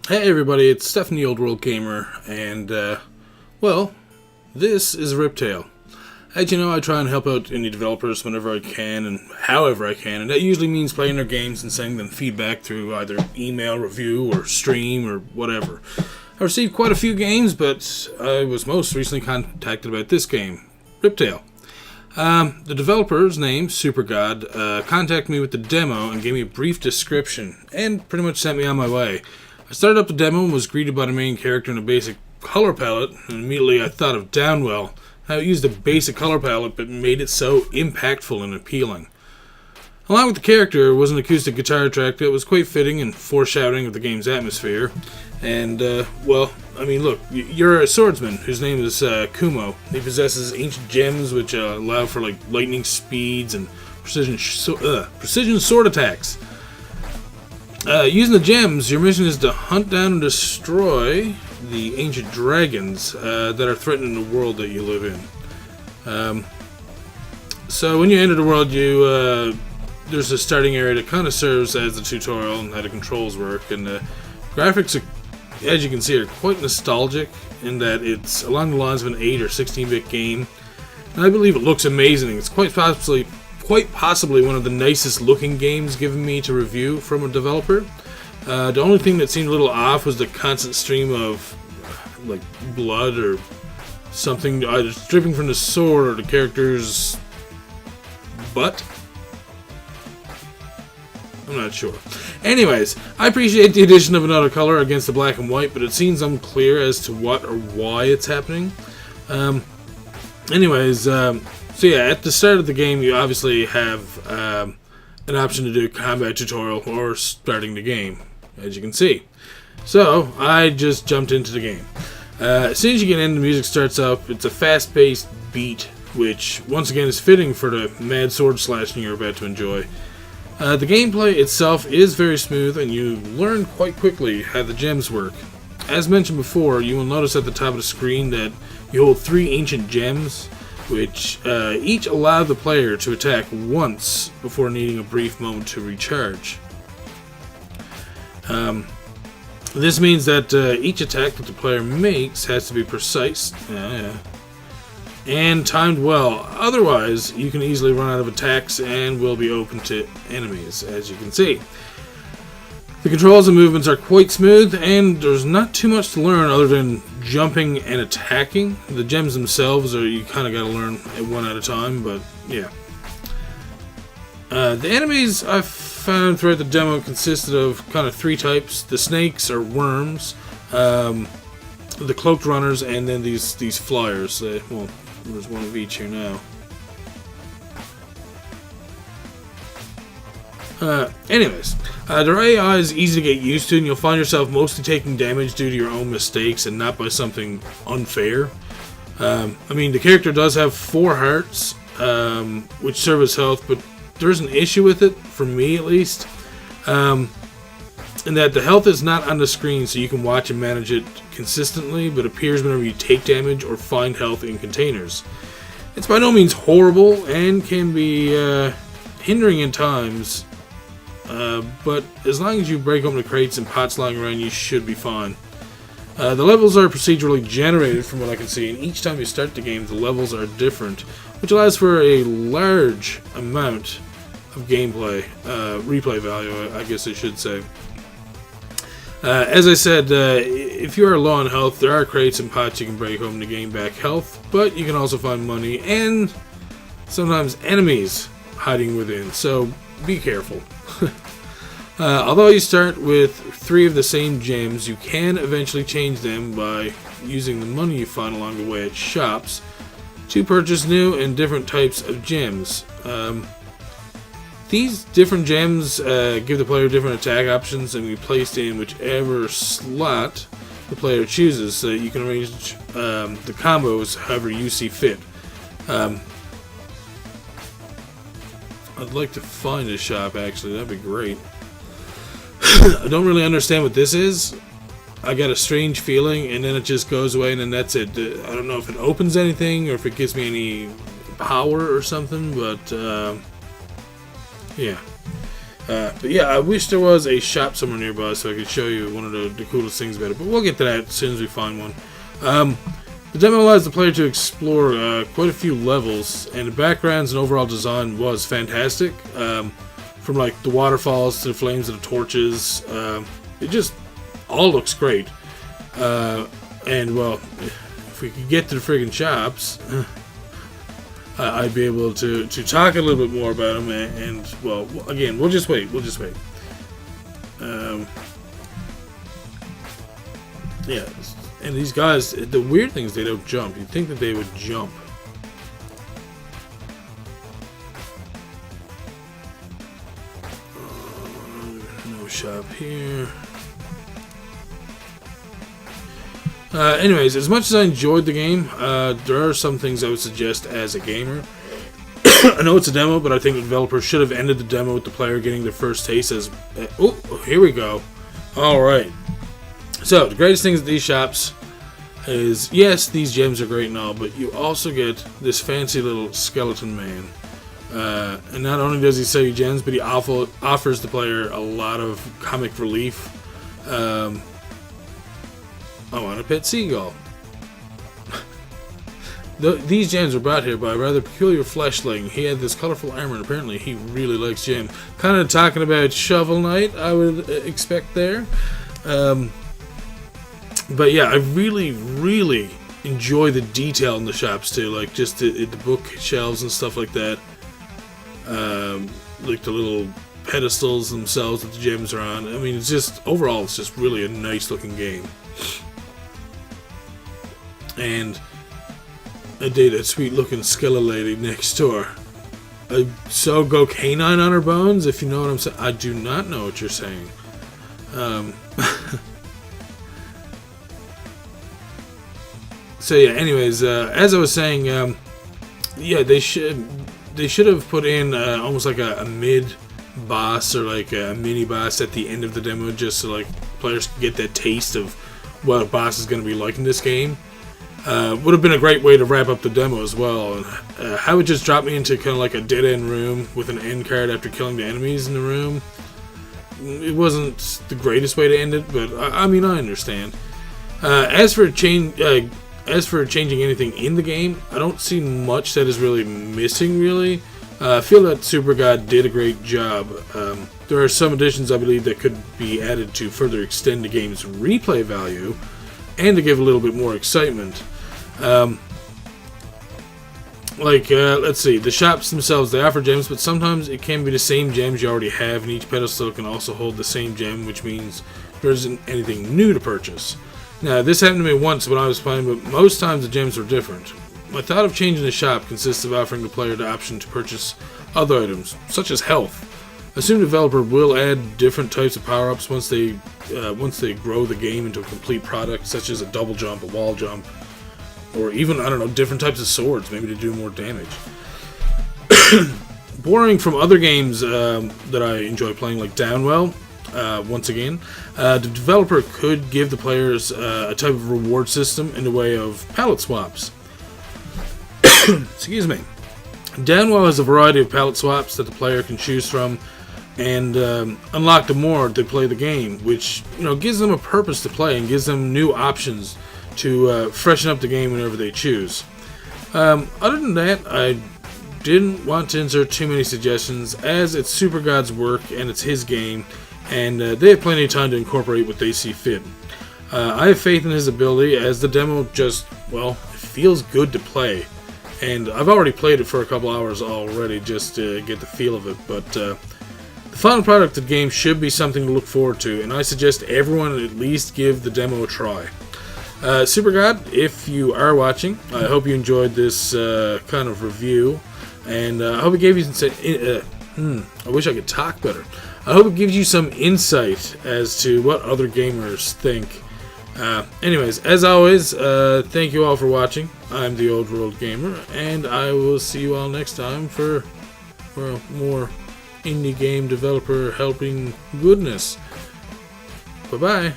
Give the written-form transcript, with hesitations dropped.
Hey everybody, it's Stephen the Old World Gamer, and, well, this is Riptale. As you know, I try and help out indie developers whenever I can and however I can, and that usually means playing their games and sending them feedback through either email, review, or stream, or whatever. I received quite a few games, but I was most recently contacted about this game, Riptale. The developer's name, SuperGod, contacted me with the demo and gave me a brief description, and pretty much sent me on my way. I started up the demo and was greeted by the main character in a basic color palette, and immediately I thought of Downwell, how it used a basic color palette but made it so impactful and appealing. Along with the character was an acoustic guitar track that was quite fitting and foreshadowing of the game's atmosphere. And, look, you're a swordsman whose name is Kumo. He possesses ancient gems which allow for lightning speeds and precision sword attacks. Using the gems, your mission is to hunt down and destroy the ancient dragons that are threatening the world that you live in. So when you enter the world, there's a starting area that kind of serves as the tutorial and how the controls work. And the graphics, as you can see, are quite nostalgic in that it's along the lines of an 8 or 16-bit game. And I believe it looks amazing. It's quite possibly one of the nicest looking games given me to review from a developer. The only thing that seemed a little off was the constant stream of blood or something either dripping from the sword or the character's butt. I'm not sure. Anyways, I appreciate the addition of another color against the black and white, but it seems unclear as to what or why it's happening. So yeah, at the start of the game, you obviously have an option to do a combat tutorial or starting the game, as you can see. So, I just jumped into the game. As soon as you get in, the music starts up. It's a fast-paced beat, which, once again, is fitting for the mad sword slashing you're about to enjoy. The gameplay itself is very smooth, and you learn quite quickly how the gems work. As mentioned before, you will notice at the top of the screen that you hold 3 ancient gems, which each allow the player to attack once before needing a brief moment to recharge. This means that each attack that the player makes has to be precise and timed well. Otherwise, you can easily run out of attacks and will be open to enemies, as you can see. The controls and movements are quite smooth, and there's not too much to learn other than jumping and attacking. The gems themselves you kind of got to learn one at a time, but yeah. The enemies I've found throughout the demo consisted of kind of 3 types. The snakes or worms, the cloaked runners, and then these flyers. There's one of each here now. Their AI is easy to get used to, and you'll find yourself mostly taking damage due to your own mistakes and not by something unfair. The character does have 4 hearts, which serve as health, but there's an issue with it, for me at least, in that the health is not on the screen so you can watch and manage it consistently, but appears whenever you take damage or find health in containers. It's by no means horrible and can be hindering in times, but as long as you break open the crates and pots lying around, you should be fine. The levels are procedurally generated from what I can see, and each time you start the game, the levels are different, which allows for a large amount of gameplay, replay value, I guess I should say. As I said, if you are low on health, there are crates and pots you can break open to gain back health, but you can also find money and sometimes enemies hiding within, so be careful. Although you start with 3 of the same gems, you can eventually change them by using the money you find along the way at shops to purchase new and different types of gems. These different gems give the player different attack options and can be placed in whichever slot the player chooses, so you can arrange the combos however you see fit. I'd like to find a shop, actually. That'd be great. I don't really understand what this is. I got a strange feeling, and then it just goes away, and then that's it. I don't know if it opens anything, or if it gives me any power or something, but, yeah. But yeah, I wish there was a shop somewhere nearby so I could show you one of the coolest things about it. But we'll get to that as soon as we find one. The demo allows the player to explore quite a few levels, and the backgrounds and overall design was fantastic. From like the waterfalls to the flames of the torches, it just all looks great. And well, if we could get to the friggin' shops, I'd be able to talk a little bit more about them. And well, again, we'll just wait. Yeah, and these guys, the weird thing is they don't jump. You'd think that they would jump. No shop here. Anyways, as much as I enjoyed the game, there are some things I would suggest as a gamer. I know it's a demo, but I think the developer should have ended the demo with the player getting their first taste as... oh, here we go. Alright. So, the greatest things at these shops is, yes, these gems are great and all, but you also get this fancy little skeleton man. And not only does he sell you gems, but he offers the player a lot of comic relief. I want a pet seagull. These gems were brought here by a rather peculiar fleshling. He had this colorful armor, and apparently he really likes gems. Kind of talking about Shovel Knight, I would expect there. But yeah, I really enjoy the detail in the shops too, like just the bookshelves and stuff like that. Like the little pedestals themselves that the gems are on. I mean, it's just, overall, it's just really a nice looking game. And I date a sweet looking skeleton lady next door. So go canine on her bones, if you know what I'm saying. I do not know what you're saying. So yeah, anyways, as I was saying, yeah, they should have put in almost like a mid boss or like a mini boss at the end of the demo, just so like players can get that taste of what a boss is going to be like in this game. Would have been a great way to wrap up the demo as well. How it just dropped me into kind of like a dead end room with an end card after killing the enemies in the room. It wasn't the greatest way to end it, but I mean, I understand. As for changing anything in the game, I don't see much that is really missing, really. I feel that SuperGod did a great job. There are some additions, I believe, that could be added to further extend the game's replay value and to give a little bit more excitement. Let's see, the shops themselves, they offer gems, but sometimes it can be the same gems you already have, and each pedestal can also hold the same gem, which means there isn't anything new to purchase. Now, this happened to me once when I was playing, but most times the gems were different. My thought of changing the shop consists of offering the player the option to purchase other items, such as health. I assume the developer will add different types of power-ups once they grow the game into a complete product, such as a double jump, a wall jump, or even, I don't know, different types of swords, maybe to do more damage. Borrowing from other games that I enjoy playing, like Downwell, once again, the developer could give the players a type of reward system in the way of palette swaps. Excuse me. Downwell has a variety of palette swaps that the player can choose from and unlock the more they play the game, which, you know, gives them a purpose to play and gives them new options to freshen up the game whenever they choose. Other than that, I didn't want to insert too many suggestions, as it's SuperGod's work and it's his game, and they have plenty of time to incorporate what they see fit. I have faith in his ability, as the demo just, well, it feels good to play. And I've already played it for a couple hours already just to get the feel of it, but the final product of the game should be something to look forward to, and I suggest everyone at least give the demo a try. SuperGod, if you are watching, I hope you enjoyed this kind of review, and I hope it gave you some... I wish I could talk better. I hope it gives you some insight as to what other gamers think. Anyways, as always, thank you all for watching. I'm the Old World Gamer, and I will see you all next time for more indie game developer helping goodness. Bye-bye.